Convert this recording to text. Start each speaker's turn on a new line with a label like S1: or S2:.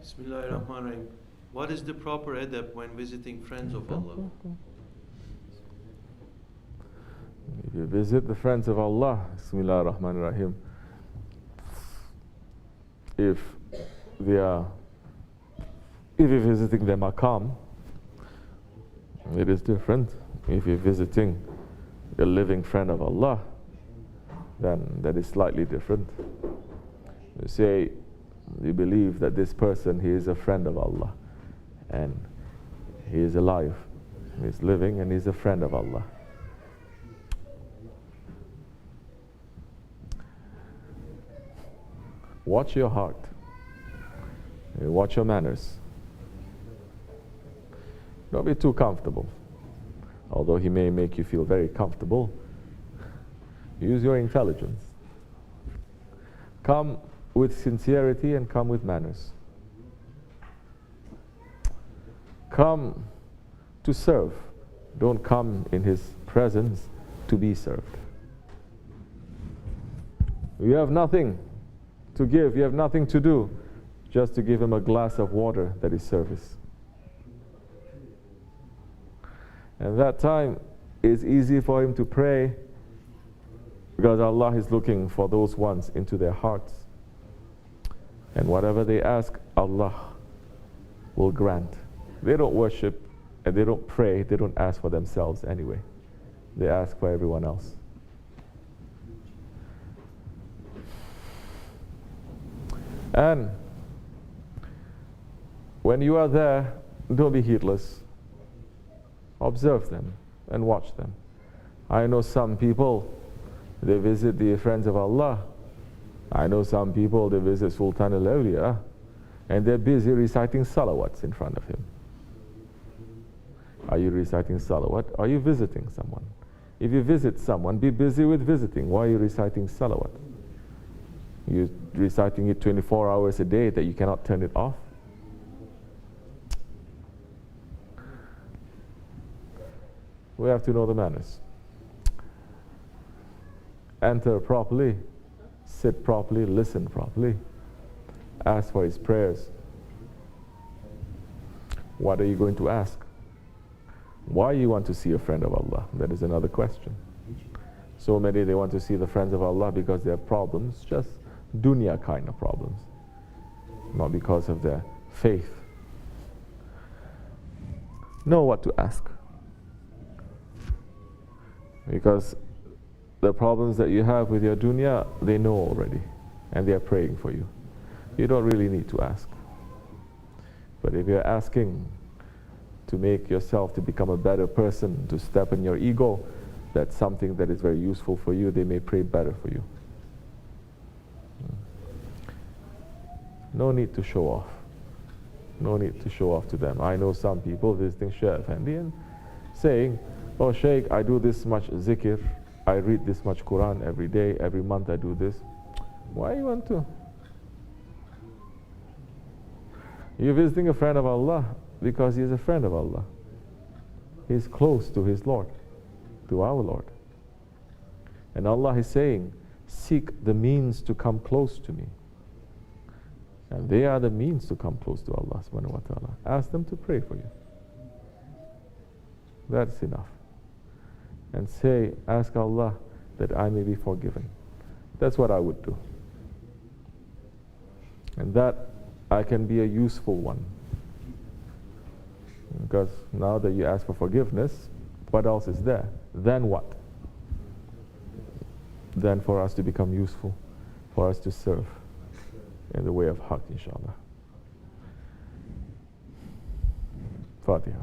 S1: Bismillahirrahmanirrahim. What is the proper adab when visiting friends of Allah?
S2: If you visit the friends of Allah, Bismillahirrahmanirrahim, if you're visiting their maqam, it is different. If you're visiting a living friend of Allah, then that is slightly different. You say, you believe that this person, he is a friend of Allah, and he is alive, he is living, and he is a friend of Allah. Watch your heart. Watch your manners. Don't be too comfortable. Although he may make you feel very comfortable, use your intelligence. Come with sincerity and come with manners. Come to serve. Don't come in his presence to be served. You have nothing to give, you have nothing to do, just to give him a glass of water that is service. And that time is easy for him to pray, because Allah is looking for those ones into their hearts. And whatever they ask, Allah will grant. They don't worship and they don't pray, they don't ask for themselves anyway. They ask for everyone else. And when you are there, don't be heedless. Observe them and watch them. I know some people, they visit the friends of Allah. I know some people, they visit Sultan al-Awliya, and they're busy reciting salawats in front of him. Are you reciting salawat? Are you visiting someone? If you visit someone, be busy with visiting. Why are you reciting salawat? You're reciting it 24 hours a day that you cannot turn it off? We have to know the manners. Enter properly, sit properly, listen properly, ask for his prayers. What are you going to ask? Why you want to see a friend of Allah? That is another question. So many, they want to see the friends of Allah because they have problems, just dunya kind of problems, not because of their faith. Know what to ask, because the problems that you have with your dunya, they know already, and they are praying for you. You don't really need to ask. But if you're asking to make yourself to become a better person, to step in your ego, that's something that is very useful for you. They may pray better for you. No need to show off. No need to show off to them. I know some people visiting Shaykh Effendi and saying, oh Shaykh, I do this much zikr, I read this much Quran every day, every month I do this. Why you want to? You're visiting a friend of Allah because he is a friend of Allah. He is close to his Lord, to our Lord. And Allah is saying, seek the means to come close to me. And they are the means to come close to Allah subhanahu wa ta'ala. Ask them to pray for you. That's enough. And say, ask Allah that I may be forgiven. That's what I would do. And that I can be a useful one. Because now that you ask for forgiveness, what else is there? Then what? Then for us to become useful, for us to serve in the way of haqq, inshallah. Fatiha.